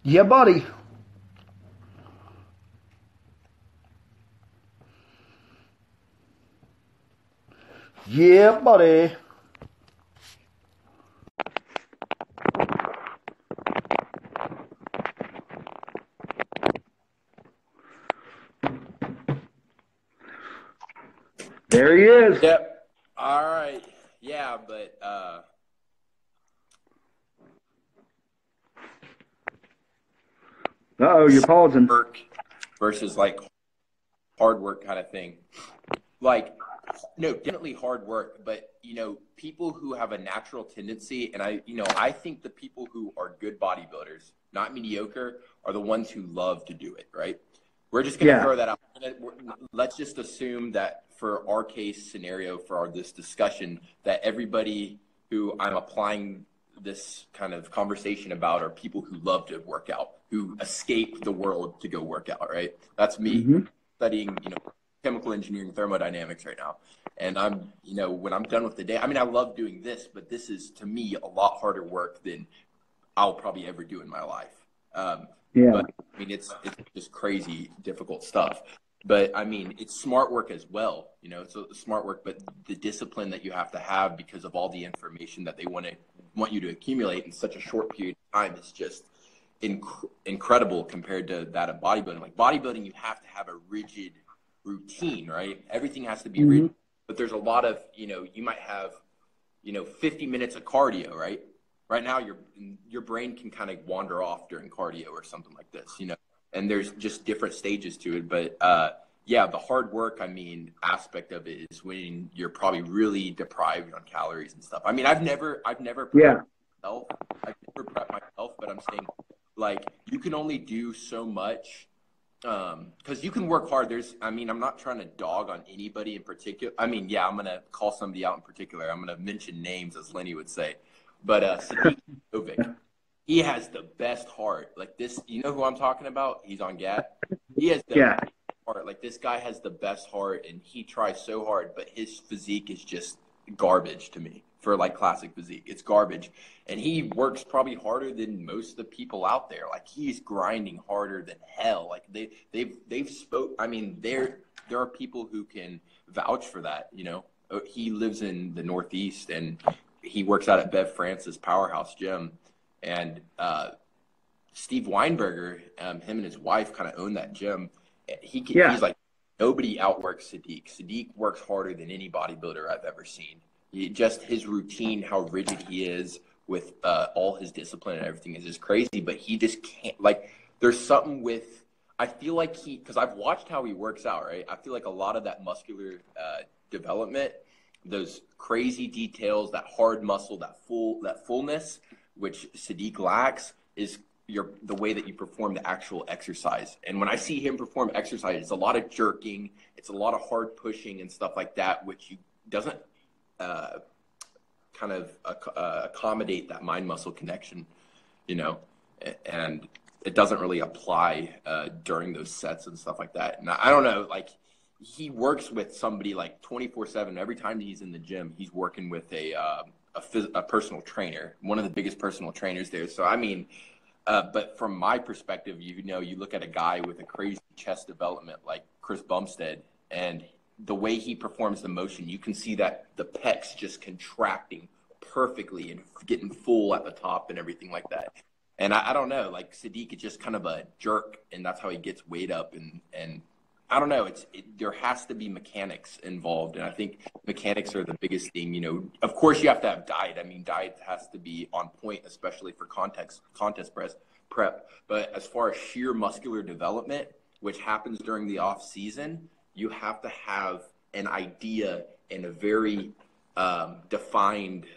Yeah, buddy. Yeah, buddy. There he is. Yep. All right. Yeah, but Uh-oh, you're pausing. work versus like hard work kind of thing. Like, no, definitely hard work, but people who have a natural tendency, and I think the people who are good bodybuilders, not mediocre, are the ones who love to do it, right? We're just going to throw that out. Let's just assume that for our case scenario, for this discussion, that everybody who I'm applying this kind of conversation about are people who love to work out, who escape the world to go work out, right? That's me studying, chemical engineering, thermodynamics right now. And I'm, when I'm done with the day, I mean, I love doing this, but this is to me a lot harder work than I'll probably ever do in my life. But I mean, it's just crazy, difficult stuff. But I mean, it's smart work as well, it's smart work, but the discipline that you have to have because of all the information that they want you to accumulate in such a short period of time is just incredible compared to that of bodybuilding. Like bodybuilding, you have to have a rigid routine, right? Everything has to be rigid, but there's a lot of, you might have, 50 minutes of cardio, right? Right now, your brain can kind of wander off during cardio or something like this, and there's just different stages to it. But yeah, the hard work, aspect of it is when you're probably really deprived on calories and stuff. I mean, I've never prepped myself. I've never prepped myself, but I'm saying, like, you can only do so much because you can work hard. I'm not trying to dog on anybody in particular. I mean, yeah, I'm going to call somebody out in particular. I'm going to mention names, as Lenny would say. But Sadiq Jovic, he has the best heart. Like this, you know who I'm talking about? He's on GAT. He has the best heart. Like this guy has the best heart, and he tries so hard, but his physique is just garbage to me for like classic physique. It's garbage, and he works probably harder than most of the people out there. Like he's grinding harder than hell. Like they've spoke. I mean, there are people who can vouch for that. He lives in the Northeast, and he works out at Bev Francis Powerhouse Gym, and Steve Weinberger, him and his wife kind of own that gym. He's like, nobody outworks Sadiq. Sadiq works harder than any bodybuilder I've ever seen. Just his routine, how rigid he is with all his discipline and everything is just crazy, but he just can't, like, there's something with, I feel like because I've watched how he works out, right? I feel like a lot of that muscular development, those crazy details, that hard muscle, that fullness, which Sadiq lacks, is the way that you perform the actual exercise. And when I see him perform exercise, it's a lot of jerking, it's a lot of hard pushing and stuff like that, which doesn't kind of accommodate that mind muscle connection, and it doesn't really apply during those sets and stuff like that. And I don't know, like, he works with somebody like 24/7. Every time he's in the gym, he's working with a personal trainer, one of the biggest personal trainers there. So, I mean, but from my perspective, you look at a guy with a crazy chest development like Chris Bumstead, and the way he performs the motion, you can see that the pecs just contracting perfectly and getting full at the top and everything like that. And I don't know, like Sadiq is just kind of a jerk, and that's how he gets weight up, and I don't know. There has to be mechanics involved, and I think mechanics are the biggest thing. Of course, you have to have diet. I mean, diet has to be on point, especially for contest prep. But as far as sheer muscular development, which happens during the off season, you have to have an idea and a very defined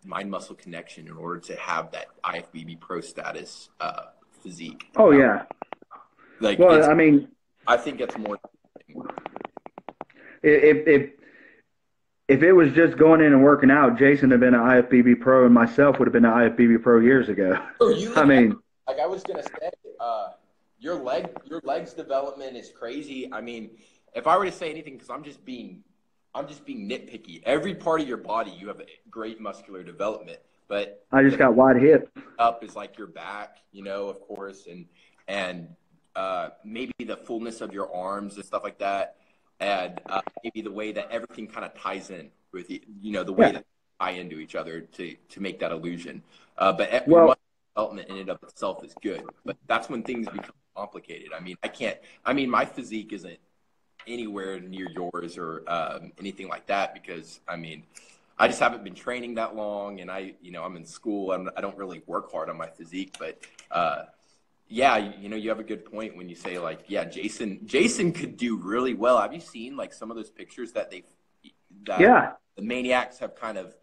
mind muscle connection in order to have that IFBB pro status physique. Oh yeah. Like, well, I mean, I think it's more. If it was just going in and working out, Jason would have been an IFBB pro, and myself would have been an IFBB pro years ago. I mean, like I was gonna say, your legs development is crazy. I mean, if I were to say anything, because I'm just being I'm just being nitpicky. Every part of your body, you have a great muscular development, but I just got wide hip. up is like your back, of course, and maybe the fullness of your arms and stuff like that, and maybe the way that everything kind of ties in with the way that they tie into each other to make that illusion. But your muscle development in and of itself is good, but that's when things become complicated. I mean, my physique isn't anywhere near yours or anything like that because I just haven't been training that long, and I'm in school. I don't really work hard on my physique, but yeah, you have a good point when you say Jason could do really well. Have you seen like some of those pictures that the Maniacs have kind of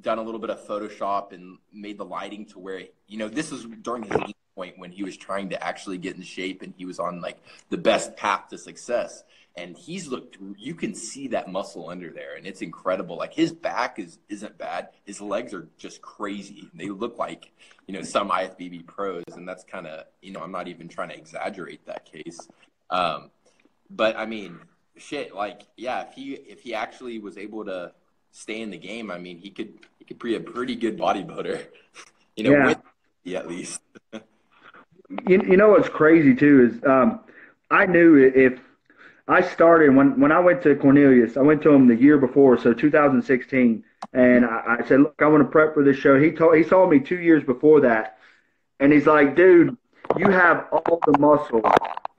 done a little bit of Photoshop and made the lighting to where this is during his lean point when he was trying to actually get in shape and he was on like the best path to success. And you can see that muscle under there, and it's incredible. Like his back isn't bad. His legs are just crazy. They look like, some IFBB pros, and that's kind of, I'm not even trying to exaggerate that case. But I mean, shit, like, yeah, if he actually was able to stay in the game, he could be a pretty good bodybuilder, at least. You know what's crazy too is I knew if I started when I went to Cornelius, I went to him the year before, so 2016, and I said, look, I want to prep for this show. He saw me 2 years before that, and he's like, dude, you have all the muscle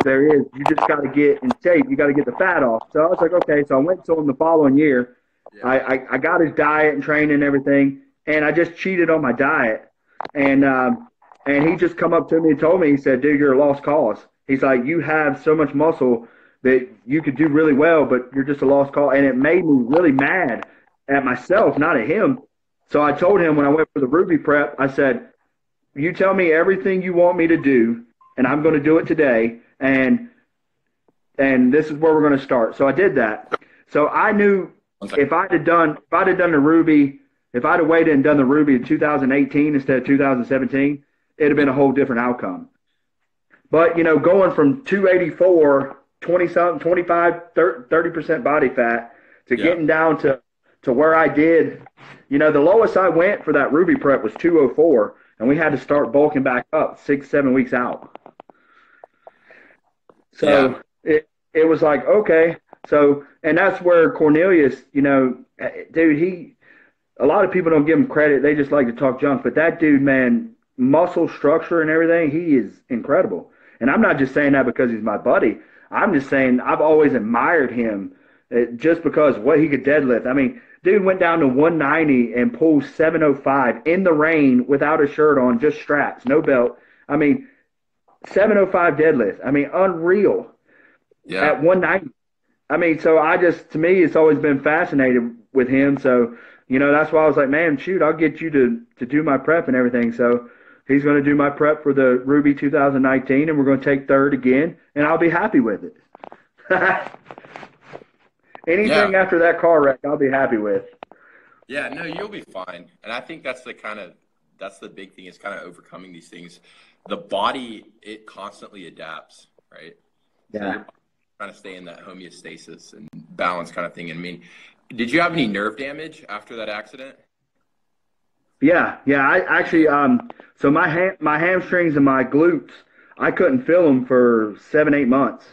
there is. You just got to get in shape. You got to get the fat off. So I was like, okay. So I went to him the following year. Yeah. I got his diet and training and everything, and I just cheated on my diet, and he just come up to me and told me, he said, dude, you're a lost cause. He's like, you have so much muscle that you could do really well, but you're just a lost cause. And it made me really mad at myself, not at him. So I told him when I went for the Ruby prep, I said, you tell me everything you want me to do, and I'm going to do it today. And this is where we're going to start. So I did that. So I knew if I'd have done the Ruby, if I'd have waited and done the Ruby in 2018 instead of 2017, it'd have been a whole different outcome. But, going from 284, 20-something, 25, 30% body fat to getting down to where I did, the lowest I went for that Ruby prep was 204, and we had to start bulking back up 6-7 weeks out. So it was like, okay. So, and that's where Cornelius, dude, a lot of people don't give him credit. They just like to talk junk. But that dude, man, muscle structure and everything, he is incredible. And I'm not just saying that because he's my buddy. I'm just saying I've always admired him just because what he could deadlift. Dude went down to 190 and pulled 705 in the rain without a shirt on, just straps, no belt. 705 deadlift. Unreal. Yeah. At 190. So to me, it's always been fascinated with him. So, that's why I was like, man, shoot, I'll get you to do my prep and everything. So he's going to do my prep for the Ruby 2019, and we're going to take third again, and I'll be happy with it. Anything after that car wreck, I'll be happy with. Yeah, no, you'll be fine. And I think that's the big thing is kind of overcoming these things. The body, it constantly adapts, right? Yeah. So you're trying to stay in that homeostasis and balance kind of thing. Did you have any nerve damage after that accident? Yeah. I actually, so my hamstrings and my glutes, I couldn't feel them for 7-8 months.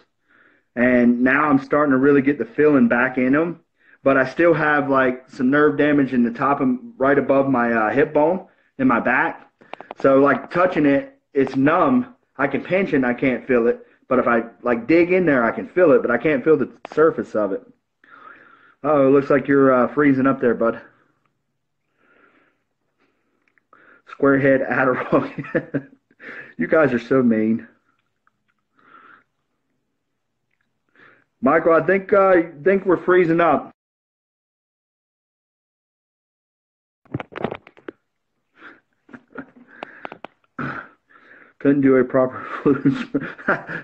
And now I'm starting to really get the feeling back in them. But I still have like some nerve damage in the top of right above my hip bone in my back. So like touching it, it's numb. I can pinch it and I can't feel it. But if I like dig in there, I can feel it, but I can't feel the surface of it. Oh, it looks like you're freezing up there, bud. Squarehead Adderall. You guys are so mean. Michael, I think we're freezing up. Couldn't do a proper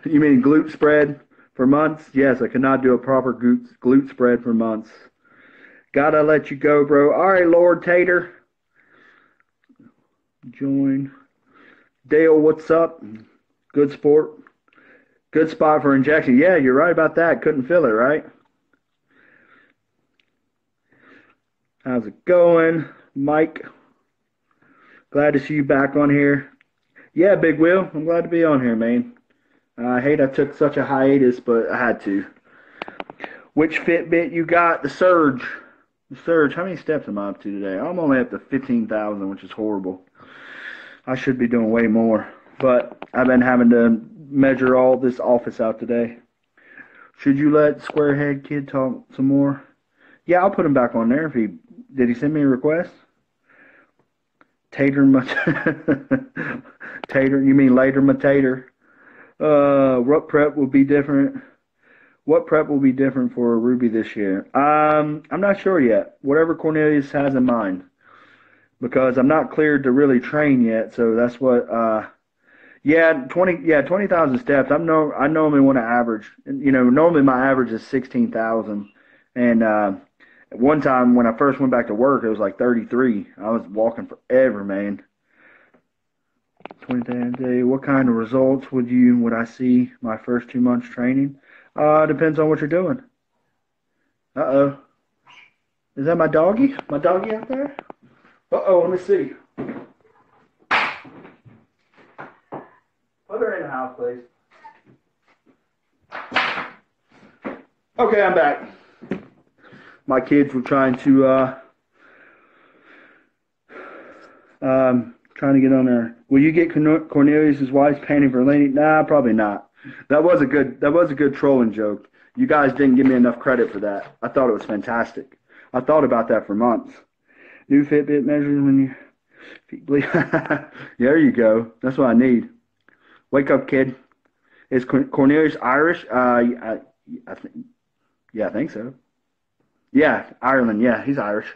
you mean glute spread for months? Yes, I could not do a proper glute spread for months. Gotta let you go, bro. All right, Lord Tater. Join. Dale, what's up? Good sport. Good spot for injection. Yeah, you're right about that. Couldn't feel it, right? How's it going, Mike? Glad to see you back on here. Yeah, Big Will, I'm glad to be on here, man. I hate I took such a hiatus, but I had to. Which Fitbit you got? The Surge. The Surge. How many steps am I up to today? I'm only up to 15,000, which is horrible. I should be doing way more, but I've been having to measure all this office out today. Should you let Squarehead Kid talk some more? Yeah, I'll put him back on there. Did he send me a request? Tater Tater, you mean later Matater? What prep will be different? What prep will be different for Ruby this year? I'm not sure yet. Whatever Cornelius has in mind, because I'm not cleared to really train yet. So that's what. Yeah, 20,000 steps. I normally want to average. Normally my average is 16,000, and one time when I first went back to work, it was like 33. I was walking forever, man. 20,000 a day. What kind of results would I see my first 2 months training? Depends on what you're doing. Uh-oh. Is that my doggy? My doggy out there? Uh-oh, let me see. Put her in the house, please. Okay, I'm back. My kids were trying to get on there. Will you get Cornelius's wife's panty for Lenny? Nah, probably not. That was a good trolling joke. You guys didn't give me enough credit for that. I thought it was fantastic. I thought about that for months. New Fitbit measures when you feet bleed. There you go. That's what I need. Wake up, kid. Is Cornelius Irish? I think so. Yeah, Ireland. Yeah, he's Irish.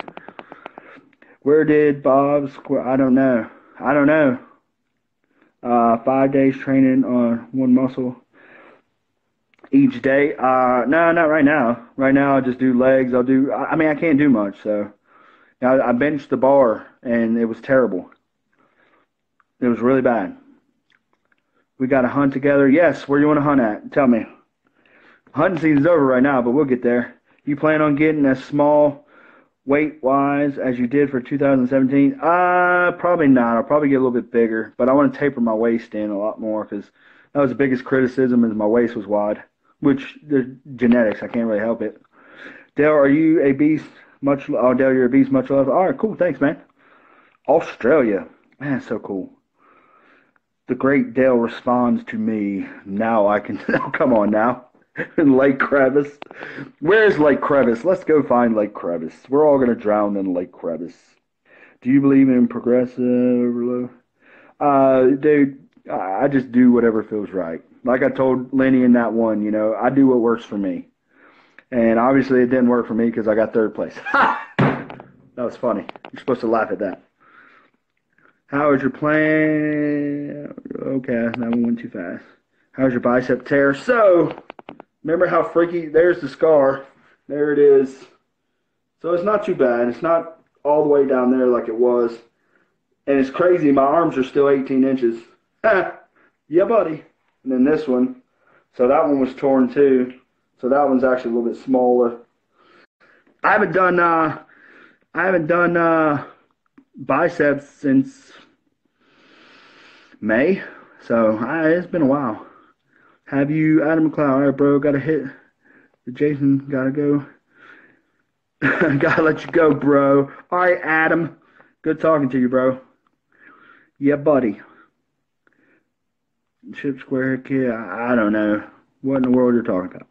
Where did Bob square? I don't know. 5 days training on one muscle each day. No, not right now. Right now, I just do legs. I can't do much. So now I benched the bar, and it was terrible. It was really bad. We got to hunt together. Yes, where do you want to hunt at? Tell me. Hunting season's over right now, but we'll get there. You plan on getting as small weight-wise as you did for 2017? Probably not. I'll probably get a little bit bigger, but I want to taper my waist in a lot more because that was the biggest criticism is my waist was wide, which the genetics, I can't really help it. Dale, are you a beast? Dale, you're a beast. Much love. All right, cool. Thanks, man. Australia. Man, so cool. The great Dale responds to me. Now I can. Oh, come on now. Lake Crevice. Where's Lake Crevice? Let's go find Lake Crevice. We're all going to drown in Lake Crevice. Do you believe in progressive overload? Dude, I just do whatever feels right. Like I told Lenny in that one, I do what works for me. And obviously it didn't work for me because I got third place. That was funny. You're supposed to laugh at that. How is your plan? Okay, that one went too fast. How's your bicep tear? So, remember how freaky? There's the scar. There it is. So it's not too bad. It's not all the way down there like it was. And it's crazy. My arms are still 18 inches. Yeah, buddy. And then this one. So that one was torn too. So that one's actually a little bit smaller. I haven't done biceps since May. So it's been a while. Have you, Adam McLeod? All right, bro, got to hit. Jason, got to go. Got to let you go, bro. All right, Adam. Good talking to you, bro. Yeah, buddy. Chip Square Kid, I don't know. What in the world you're talking about?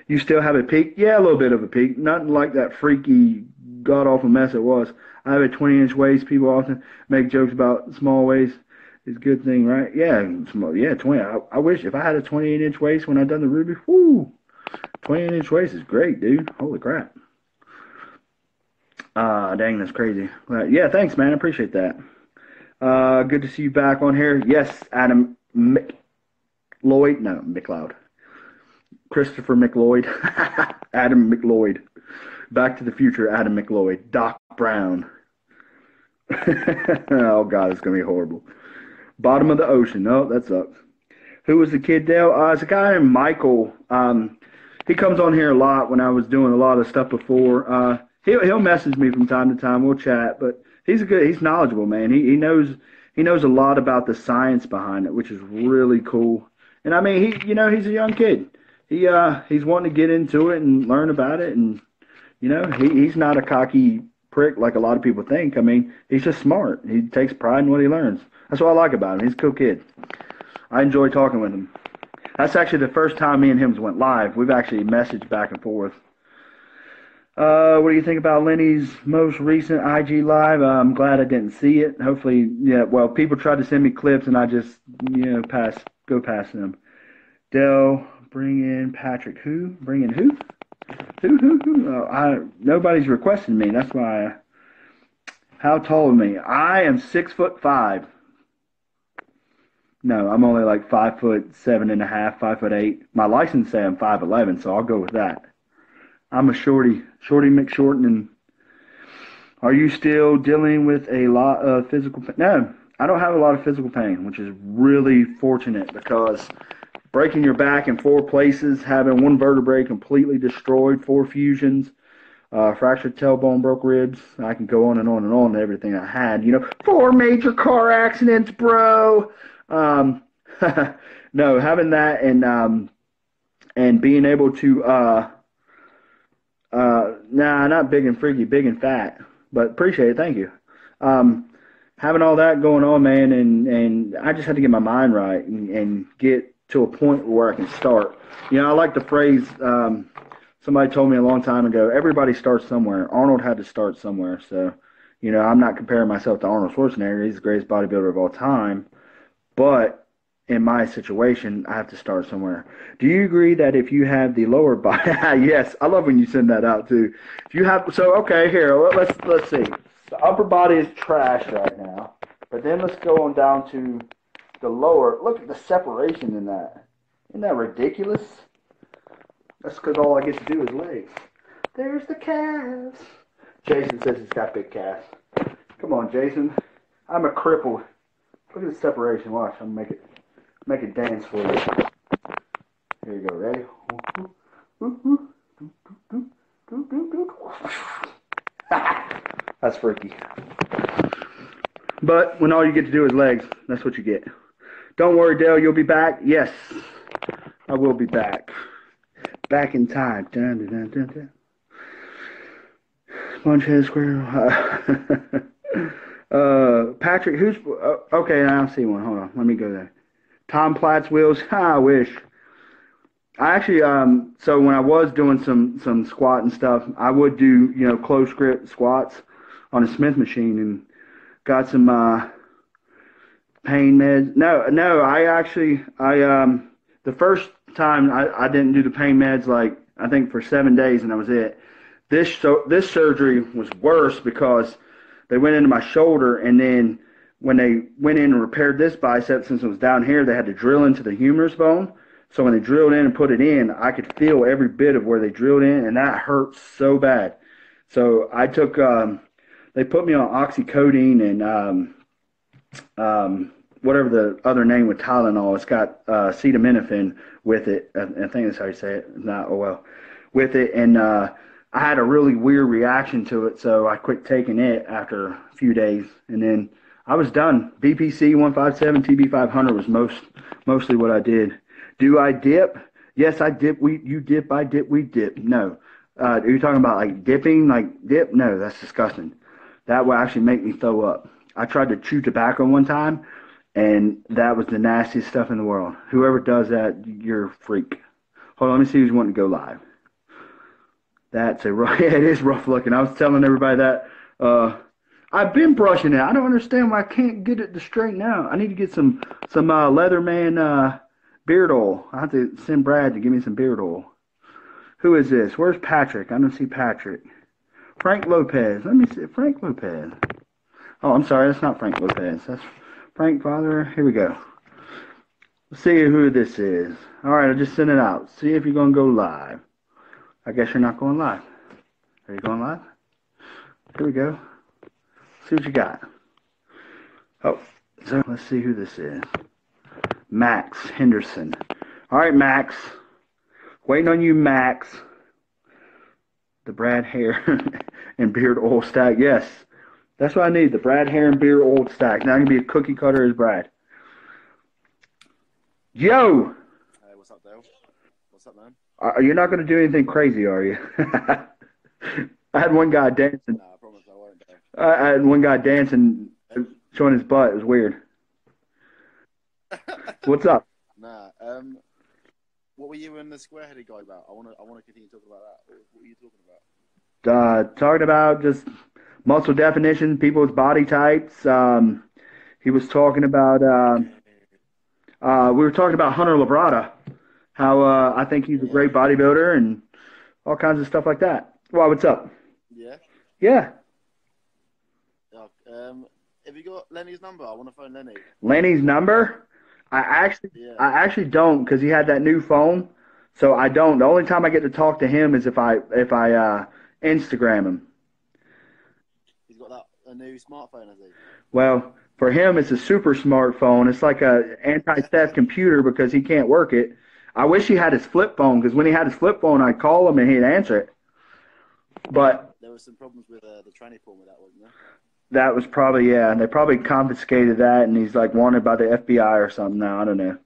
You still have a peak? Yeah, a little bit of a peak. Nothing like that freaky, god-awful mess it was. I have a 20-inch waist. People often make jokes about small waist. It's a good thing, right? Yeah, small. Yeah, 20. I wish if I had a 28-inch waist when I done the Ruby. Whoo, 28-inch waist is great, dude. Holy crap. Dang, that's crazy. Yeah, thanks, man. I appreciate that. Good to see you back on here. Yes, Adam McLeod. No, McLeod. Christopher McLeod. Adam McLeod. Back to the Future, Adam McLeod. Doc Brown. Oh, God, it's going to be horrible. Bottom of the ocean. Oh, that sucks. Who was the kid, Dale? It's a guy named Michael. He comes on here a lot when I was doing a lot of stuff before. he'll message me from time to time. We'll chat, but he's knowledgeable, man. He knows a lot about the science behind it, which is really cool. And I mean, he's a young kid. He's wanting to get into it and learn about it, and he's not a cocky prick like a lot of people think. I mean, he's just smart. He takes pride in what he learns. That's what I like about him. He's a cool kid. I enjoy talking with him. That's actually the first time me and him went live. We've actually messaged back and forth. What do you think about Lenny's most recent IG live? I'm glad I didn't see it. Hopefully, yeah. Well, people tried to send me clips, and I just go past them. Dell, bring in Patrick. Who? Bring in who? Who? Nobody's requesting me. That's why. How tall are me? I am 6'5". No, I'm only like 5'7.5", 5'8". My license say I'm 5'11", so I'll go with that. I'm a shorty McShorten. And are you still dealing with a lot of physical pain? No, I don't have a lot of physical pain, which is really fortunate because breaking your back in 4 places, having one vertebrae completely destroyed, 4 fusions, fractured tailbone, broke ribs. I can go on and on and on to everything I had. 4 major car accidents, bro. No, having that and being able to not big and freaky, big and fat, but appreciate it. Thank you. Having all that going on, man, and I just had to get my mind right and get to a point where I can start. I like the phrase, somebody told me a long time ago, everybody starts somewhere. Arnold had to start somewhere. So, I'm not comparing myself to Arnold Schwarzenegger. He's the greatest bodybuilder of all time. But in my situation, I have to start somewhere. Do you agree that if you have the lower body, yes, I love when you send that out too. If you have, so okay, here, let's see. The upper body is trash right now, but then let's go on down to the lower. Look at the separation in that. Isn't that ridiculous? That's because all I get to do is legs. There's the calves. Jason says he's got big calves. Come on, Jason. I'm a cripple. Look at the separation. Watch, I'm gonna make it dance for you. Here you go. Ready? That's freaky. But when all you get to do is legs, that's what you get. Don't worry, Dale. You'll be back. Yes, I will be back. Back in time. Dun, dun, dun, dun, dun. Bunchhead Square. Patrick, who's okay? I don't see one. Hold on, let me go there. Tom Platt's wheels. I wish. I actually, so when I was doing some squat and stuff, I would do close grip squats on a Smith machine and got some pain meds. No, the first time I didn't do the pain meds, like I think for 7 days, and that was it. This surgery was worse because they went into my shoulder, and then when they went in and repaired this bicep, since it was down here, they had to drill into the humerus bone. So when they drilled in and put it in, I could feel every bit of where they drilled in, and that hurt so bad. So I took, they put me on oxycodone and whatever the other name with Tylenol. It's got acetaminophen with it. I think that's how you say it. Not, oh well, with it. And I had a really weird reaction to it, so I quit taking it after a few days, and then I was done. BPC 157, TB 500 was mostly what I did. Do I dip? Yes, I dip. You dip. I dip. We dip. No. Are you talking about like dipping? Like dip? No, that's disgusting. That would actually make me throw up. I tried to chew tobacco one time, and that was the nastiest stuff in the world. Whoever does that, you're a freak. Hold on, let me see who's wanting to go live. That's a rough. Yeah, it is rough looking. I was telling everybody that. I've been brushing it. I don't understand why I can't get it to straighten out. I need to get some Leatherman beard oil. I have to send Brad to give me some beard oil. Who is this? Where's Patrick? I don't see Patrick. Frank Lopez. Let me see. Frank Lopez. Oh, I'm sorry. That's not Frank Lopez. That's Frank Father. Here we go. Let's see who this is. All right, I'll just send it out. See if you're going to go live. I guess you're not going live. Are you going live? Here we go. See what you got. Oh, so let's see who this is. Max Henderson. All right, Max. Waiting on you, Max. The Brad hair and beard oil stack. Yes, that's what I need. The Brad hair and beard oil stack. Now I can be a cookie cutter as Brad. Yo, Hey, what's up, Dale? What's up, man? you're not going to do anything crazy, are you? I had one guy dancing. Nah, I promise I won't, Dale. I had one guy dancing, showing his butt. It was weird. What's up? Nah, what were you and the square-headed guy about? I wanna continue talking about that. What were you talking about? Talking about just muscle definition, people's body types. He was talking about. We were talking about Hunter Labrada, how I think he's a great bodybuilder and all kinds of stuff like that. Well, what's up? Yeah. Yeah, Have you got Lenny's number? I want to phone Lenny. Lenny's number. I actually don't because he had that new phone, so I don't. The only time I get to talk to him is if I Instagram him. He's got a new smartphone, has he? Well, for him, it's a super smartphone. It's like a anti-theft computer because he can't work it. I wish he had his flip phone because when he had his flip phone, I'd call him and he'd answer it. But there were some problems with the tranny porn with that, wasn't there? that was probably, yeah, they probably confiscated that and he's like wanted by the FBI or something now. I don't know.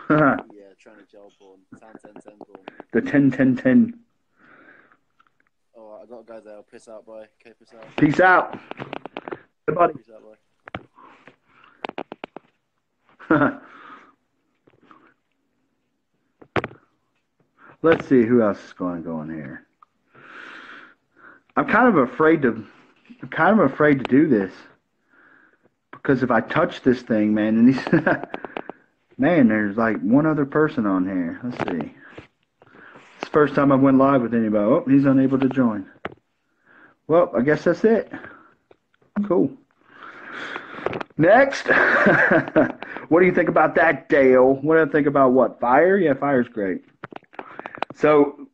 Yeah, tranny gel porn. 10-10-10 porn. The 10-10-10. All right, I got to go there. I'll piss out, boy. Okay, piss out. Peace out. Hey, buddy. Peace out, boy. Let's see who else is going to go in here. I'm kind of afraid to do this because if I touch this thing, man, and these, man, there's like one other person on here. Let's see. It's the first time I went live with anybody. Oh, he's unable to join. Well, I guess that's it. Cool. Next. What do you think about that, Dale? What do I think about what? Fire? Yeah, fire's great. So,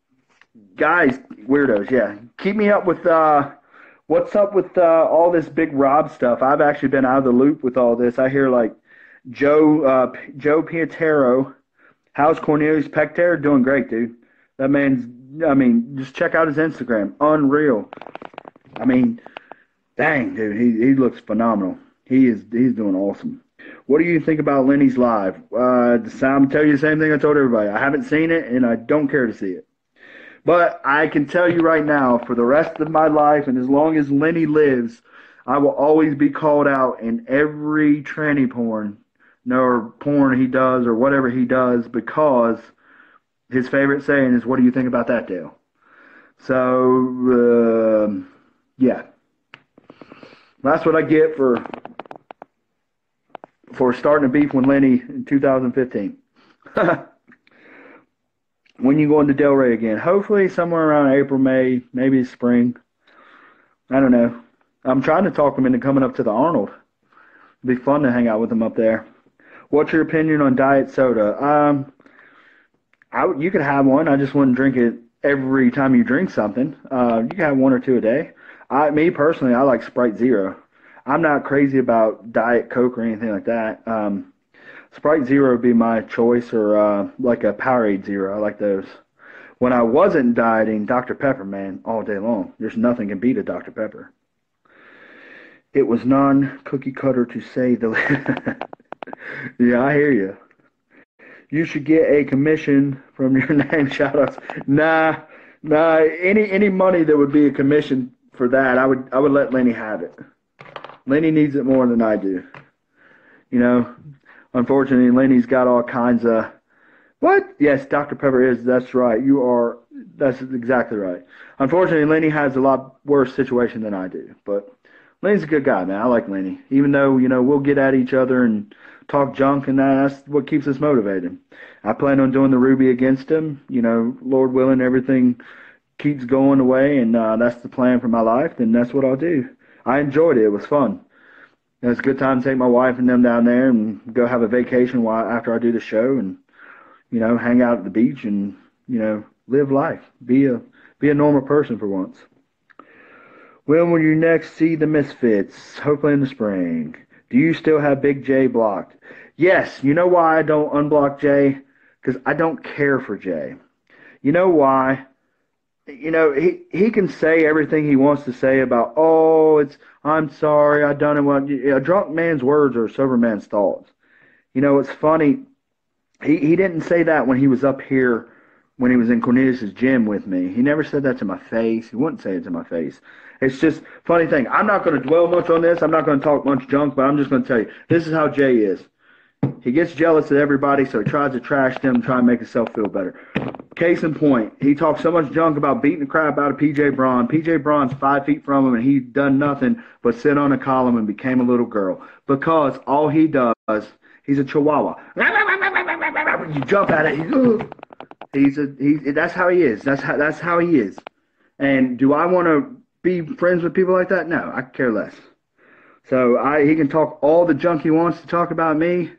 guys, weirdos, yeah. Keep me up with what's up with all this Big Rob stuff. I've actually been out of the loop with all this. I hear like Joe Pietero. How's Cornelius Pecter? Doing great, dude. That man's, I mean, just check out his Instagram. Unreal. I mean, dang, dude, he looks phenomenal. He's doing awesome. What do you think about Lenny's live? I'm tell you the same thing I told everybody. I haven't seen it, and I don't care to see it. But I can tell you right now, for the rest of my life, and as long as Lenny lives, I will always be called out in every tranny porn, or porn he does, or whatever he does, because his favorite saying is, "What do you think about that, Dale?" So, yeah. That's what I get for starting a beef with Lenny in 2015. When you going to Delray again? Hopefully somewhere around April, May, maybe spring. I don't know. I'm trying to talk him into coming up to the Arnold. It'd be fun to hang out with him up there. What's your opinion on diet soda? You could have one. I just wouldn't drink it every time you drink something. You can have one or two a day. Me personally, I like Sprite Zero. I'm not crazy about Diet Coke or anything like that. Sprite Zero would be my choice, or like a Powerade Zero. I like those. When I wasn't dieting, Dr. Pepper, man, all day long. There's nothing can beat a Dr. Pepper. It was non-cookie cutter to say the Yeah, I hear you. You should get a commission from your name shout-outs. Nah. Any money that would be a commission for that, I would let Lenny have it. Lenny needs it more than I do. You know, unfortunately, Lenny's got all kinds of, what? Yes, Dr. Pepper is. That's right. That's exactly right. Unfortunately, Lenny has a lot worse situation than I do. But Lenny's a good guy, man. I like Lenny. Even though, we'll get at each other and talk junk, and that's what keeps us motivated. I plan on doing the Ruby against him. Lord willing, everything keeps going away, and that's the plan for my life, then that's what I'll do. I enjoyed it. It was fun. It was a good time to take my wife and them down there and go have a vacation after I do the show, and hang out at the beach and live life. Be a normal person for once. When will you next see the Misfits? Hopefully in the spring. Do you still have Big J blocked? Yes. You know why I don't unblock Jay? Because I don't care for Jay. You know why? he can say everything he wants to say about, oh, I'm sorry, I done it. Well, a drunk man's words are a sober man's thoughts. It's funny. He didn't say that when he was up here, when he was in Cornelius's gym with me. He never said that to my face. He wouldn't say it to my face. It's just funny thing. I'm not going to dwell much on this. I'm not going to talk much junk, but I'm just going to tell you, this is how Jay is. He gets jealous of everybody, so he tries to trash them, try and make himself feel better. Case in point, he talks so much junk about beating the crap out of P.J. Braun. P.J. Braun's 5 feet from him, and he done nothing but sit on a column and became a little girl. Because all he does, he's a chihuahua. You jump at it. That's how he is. That's how he is. And do I want to be friends with people like that? No, I care less. So he can talk all the junk he wants to talk about me,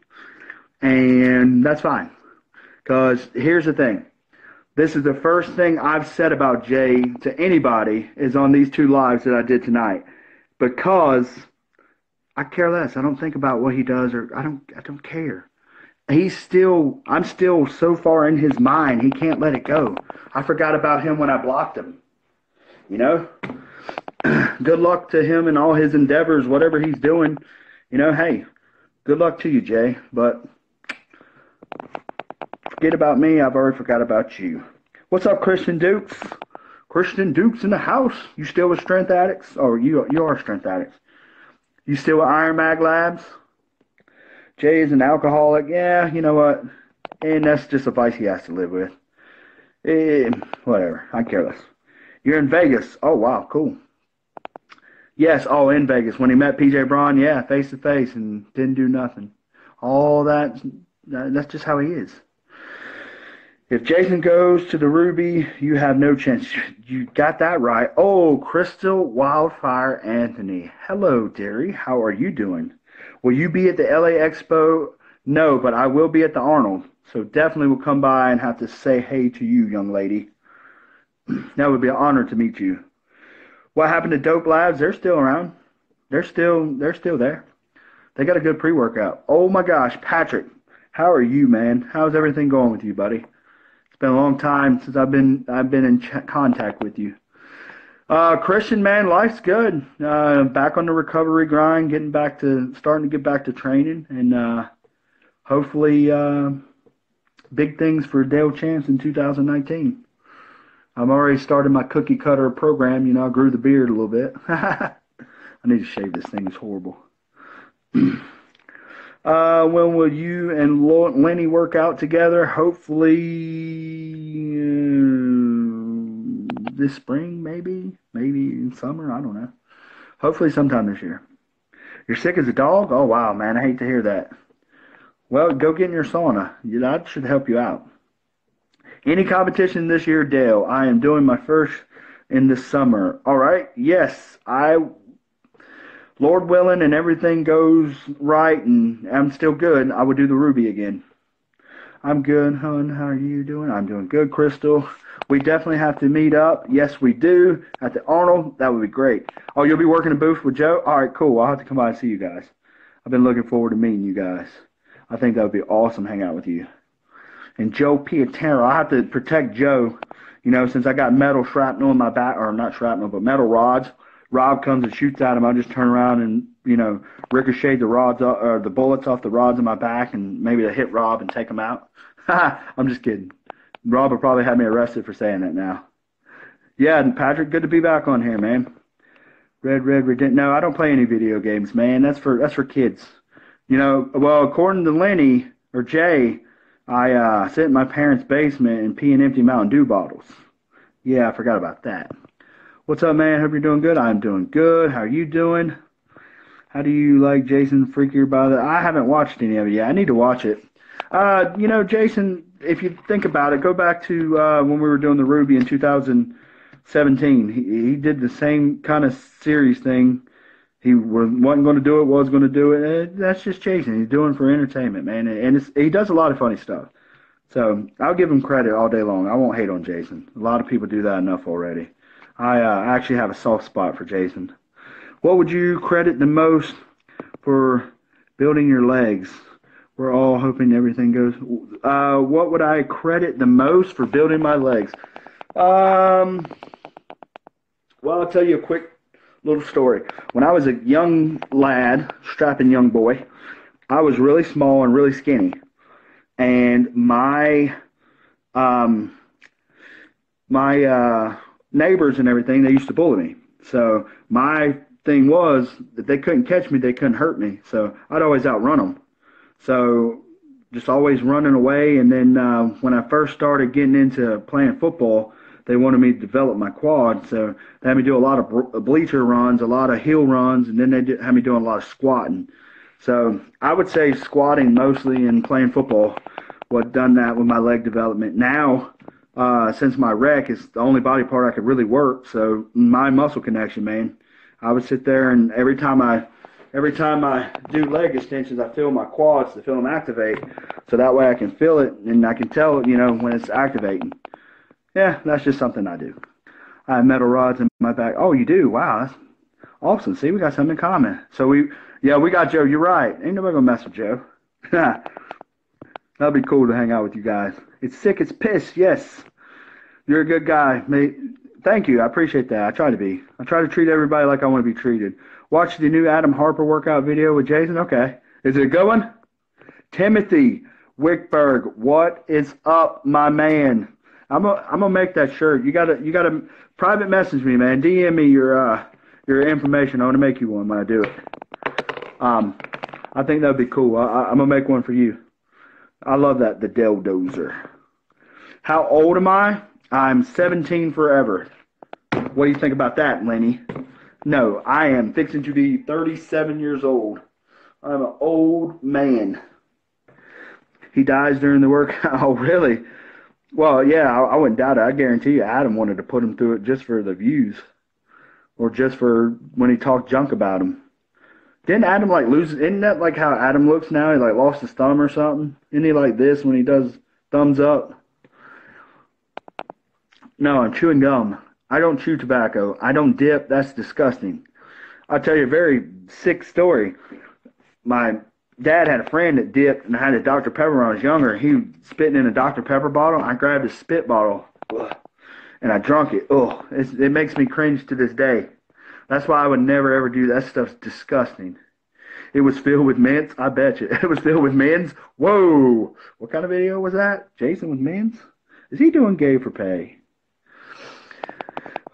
and that's fine. Because here's the thing. This is the first thing I've said about Jay to anybody is on these 2 lives that I did tonight. Because I care less. I don't think about what he does, or I don't care. I'm still so far in his mind, he can't let it go. I forgot about him when I blocked him. Good luck to him and all his endeavors, whatever he's doing. Hey, good luck to you, Jay. But forget about me. I've already forgot about you. What's up, Christian Dukes? Christian Dukes in the house. You still with Strength Addicts? Oh, you are Strength Addicts. You still with Iron Mag Labs? Jay is an alcoholic. Yeah, you know what? And that's just a vice he has to live with. Whatever. I care less. You're in Vegas. Oh, wow. Cool. Yes, in Vegas. When he met P.J. Braun, yeah, face to face and didn't do nothing. All that's just how he is. If Jason goes to the Ruby, you have no chance. You got that right. Oh, Crystal Wildfire Anthony. Hello, dearie. How are you doing? Will you be at the LA Expo? No, but I will be at the Arnold. So definitely will come by and have to say hey to you, young lady. That would be an honor to meet you. What happened to Dope Labs? They're still around. They're still there. They got a good pre-workout. Oh my gosh, Patrick, how are you, man? How's everything going with you, buddy? It's been a long time since I've been in contact with you. Christian, man, life's good. Back on the recovery grind, starting to get back to training, and hopefully big things for Dale Chance in 2019. I'm already started my cookie cutter program. I grew the beard a little bit. I need to shave this thing. It's horrible. When will you and Lenny work out together? Hopefully this spring, maybe in summer. I don't know. Hopefully sometime this year. You're sick as a dog? Oh, wow, man. I hate to hear that. Well, go get in your sauna. That should help you out. Any competition this year, Dale? I am doing my first in the summer. All right. Yes, Lord willing, and everything goes right, and I'm still good, I would do the Ruby again. I'm good, hon. How are you doing? I'm doing good, Crystal. We definitely have to meet up. Yes, we do. At the Arnold, that would be great. Oh, you'll be working a booth with Joe? All right, cool. I'll have to come by and see you guys. I've been looking forward to meeting you guys. I think that would be awesome to hang out with you. And Joe Pietero, I have to protect Joe, since I got metal shrapnel in my back, or not shrapnel, but metal rods. Rob comes and shoots at him. I just turn around and, ricochet the rods or the bullets off the rods in my back, and maybe to hit Rob and take him out. I'm just kidding. Rob will probably have me arrested for saying that now. Yeah, and Patrick, good to be back on here, man. Red Redemption. No, I don't play any video games, man. That's for kids. Well, according to Lenny or Jay, I sit in my parents' basement and pee in empty Mountain Dew bottles. Yeah, I forgot about that. What's up, man? Hope you're doing good. I'm doing good. How are you doing? How do you like Jason Freakier by the... I haven't watched any of it yet. I need to watch it. Jason, if you think about it, go back to when we were doing the Ruby in 2017. He did the same kind of series thing. He wasn't going to do it, was going to do it. That's just Jason. He's doing it for entertainment, man. And he does a lot of funny stuff. So I'll give him credit all day long. I won't hate on Jason. A lot of people do that enough already. I actually have a soft spot for Jason. What would you credit the most for building your legs? We're all hoping everything goes. What would I credit the most for building my legs? Um, well, I'll tell you a quick little story. When I was a young lad, strapping young boy, I was really small and really skinny, and um, my neighbors and everything, they used to bully me. So my thing was that they couldn't catch me, they couldn't hurt me. So I'd always outrun them. So just always running away. And then when I first started getting into playing football, they wanted me to develop my quad. So they had me do a lot of bleacher runs, a lot of hill runs, and then had me doing a lot of squatting. So I would say squatting mostly and playing football what done that with my leg development. Now, since my wreck is the only body part I could really work, so my muscle connection, man, I would sit there and every time I do leg extensions, I feel my quads to feel them activate, so that way I can feel it and I can tell, when it's activating. Yeah, that's just something I do. I have metal rods in my back. Oh, you do? Wow, that's awesome. See, we got something in common. So we got Joe. You're right. Ain't nobody gonna mess with Joe. That'd be cool to hang out with you guys. It's sick. It's piss. Yes, you're a good guy, mate. Thank you. I appreciate that. I try to be. I try to treat everybody like I want to be treated. Watch the new Adam Harper workout video with Jason. Okay, is it a good one? Timothy Wickberg, what is up, my man? I'm gonna make that shirt. You gotta private message me, man. DM me your information. I want to make you one when I do it. I think that'd be cool. I'm gonna make one for you. I love that, the Deldozer. How old am I? I'm 17 forever. What do you think about that, Lenny? No, I am fixing to be 37 years old. I'm an old man. He dies during the workout. Oh, really? Well, yeah, I wouldn't doubt it. I guarantee you Adam wanted to put him through it just for the views or just for when he talked junk about him. Didn't Adam lose? Isn't that like how Adam looks now? He lost his thumb or something. Isn't he like this when he does thumbs up? No, I'm chewing gum. I don't chew tobacco. I don't dip. That's disgusting. I'll tell you a very sick story. My dad had a friend that dipped and had a Dr. Pepper when I was younger. He was spitting in a Dr. Pepper bottle. I grabbed his spit bottle and I drunk it. Oh, it makes me cringe to this day. That's why I would never, ever do that. Stuff's disgusting. It was filled with mints. I bet you. It was filled with mints. Whoa. What kind of video was that? Jason with mints? Is he doing gay for pay?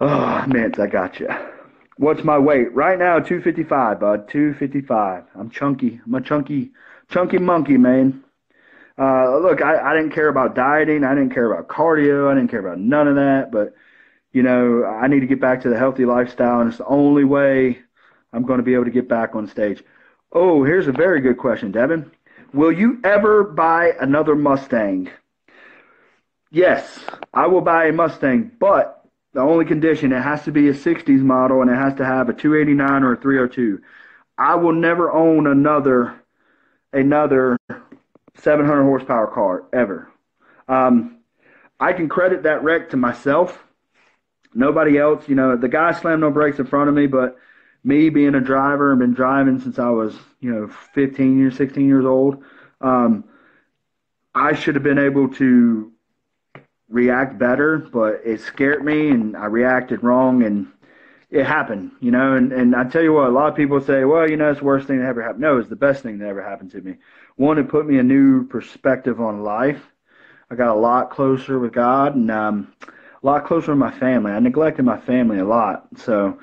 Oh, mints, I got you. What's my weight? Right now, 255, bud. 255. I'm chunky. I'm a chunky monkey, man. Look, I didn't care about dieting. I didn't care about cardio. I didn't care about none of that. But, I need to get back to the healthy lifestyle, and it's the only way I'm going to be able to get back on stage. Oh, here's a very good question, Devin. Will you ever buy another Mustang? Yes, I will buy a Mustang, but the only condition, it has to be a 60s model, and it has to have a 289 or a 302. I will never own another 700 horsepower car, ever. I can credit that wreck to myself. Nobody else. The guy slammed no brakes in front of me, but me being a driver and been driving since I was, 16 years old, I should have been able to react better, but it scared me and I reacted wrong and it happened, and I tell you what, a lot of people say, well, it's the worst thing that ever happened. No, it's the best thing that ever happened to me. One, it put me a new perspective on life. I got a lot closer with God and a lot closer with my family. I neglected my family a lot. So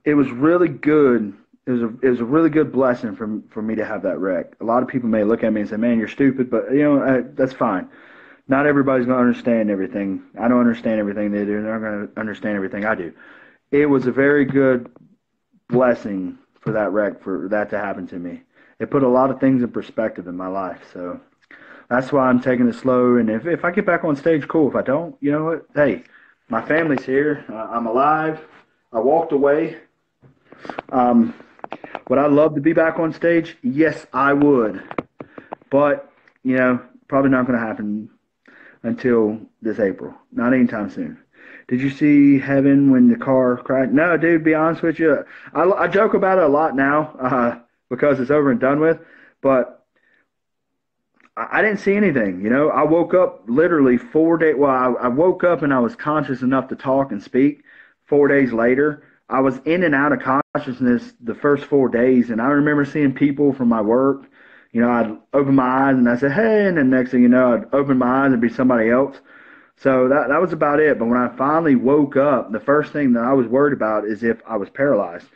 it was really good. It was a really good blessing for me to have that wreck. A lot of people may look at me and say, man, you're stupid, but that's fine. Not everybody's going to understand everything. I don't understand everything they do. They're not going to understand everything I do. It was a very good blessing for that wreck, for that to happen to me. It put a lot of things in perspective in my life. So that's why I'm taking it slow. And if I get back on stage, cool. If I don't, you know what? Hey, my family's here. I'm alive. I walked away. Would I love to be back on stage? Yes, I would. But, probably not going to happen until this April. Not anytime soon. Did you see Heaven when the car crashed? No, dude, be honest with you. I joke about it a lot now because it's over and done with. But I didn't see anything. You know, I woke up literally 4 days. Well, I woke up and I was conscious enough to talk and speak. 4 days later, I was in and out of consciousness the first 4 days, and I remember seeing people from my work. You know, I'd open my eyes and I said, "Hey," and then next thing you know, I'd open my eyes and be somebody else. So that was about it. But when I finally woke up, the first thing that I was worried about is if I was paralyzed.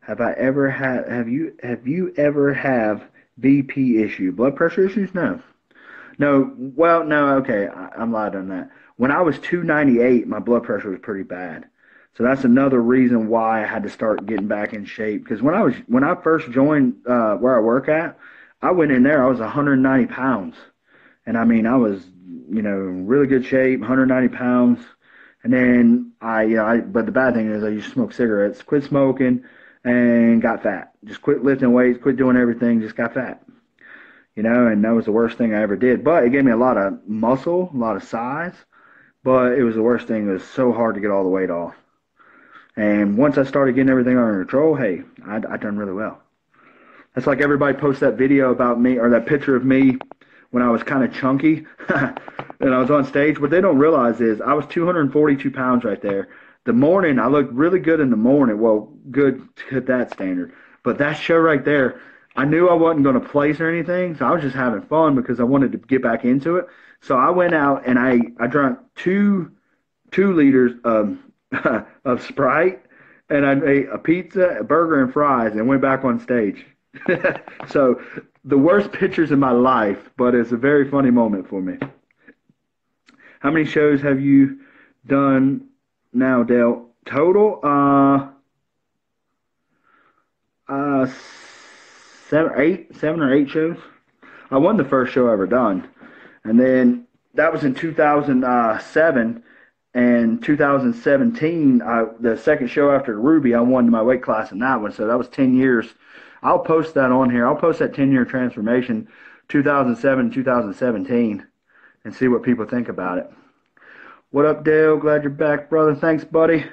Have you ever have BP issue? Blood pressure issues? No. No, well, no, okay, I'm lying on that. When I was 298, my blood pressure was pretty bad. So that's another reason why I had to start getting back in shape. Because when I first joined where I work at, I went in there, I was 190 pounds. And I mean, I was, you know, in really good shape, 190 pounds. And then but the bad thing is I used to smoke cigarettes, quit smoking, and got fat. Just quit lifting weights, quit doing everything, just got fat. You know, and that was the worst thing I ever did. But it gave me a lot of muscle, a lot of size. But it was the worst thing. It was so hard to get all the weight off. And once I started getting everything under control, hey, I done really well. That's like everybody posts that video about me or that picture of me when I was kind of chunky and I was on stage. What they don't realize is I was 242 pounds right there. The morning, I looked really good in the morning. Well, good to that standard. But that show right there, I knew I wasn't going to place or anything, so I was just having fun because I wanted to get back into it. So I went out and I drank two liters of Sprite, and I ate a pizza, a burger, and fries, and went back on stage. So the worst pictures in my life, but it's a very funny moment for me. How many shows have you done now, Dale? Total, seven or eight shows. I won the first show I ever done, and then that was in 2007. And 2017, the second show after Ruby, I won my weight class in that one. So that was 10 years. I'll post that on here. I'll post that 10-year transformation, 2007 and 2017, and see what people think about it. What up, Dale? Glad you're back, brother. Thanks, buddy.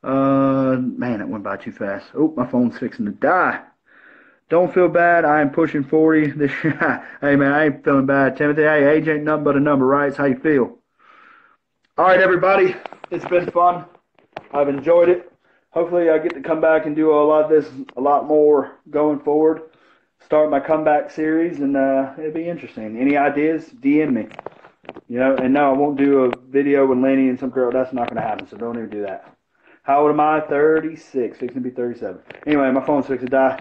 Man, it went by too fast. Oh, my phone's fixing to die. Don't feel bad. I am pushing 40 this year. Hey, man, I ain't feeling bad. Timothy, hey, age ain't nothing but a number, right? It's how you feel. All right, everybody. It's been fun. I've enjoyed it. Hopefully, I get to come back and do a lot of this, a lot more going forward. Start my comeback series, and it'll be interesting. Any ideas? DM me. You know, and no, I won't do a video with Lenny and some girl. That's not going to happen, so don't even do that. How old am I? 36. Fixing to be 37. Anyway, my phone's fixing to die.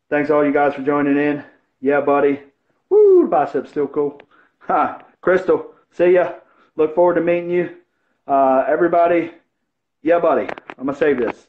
Thanks all you guys for joining in. Yeah, buddy. Woo, the bicep's still cool. Ha, Crystal, see ya. Look forward to meeting you. Everybody, yeah, buddy. I'm going to save this.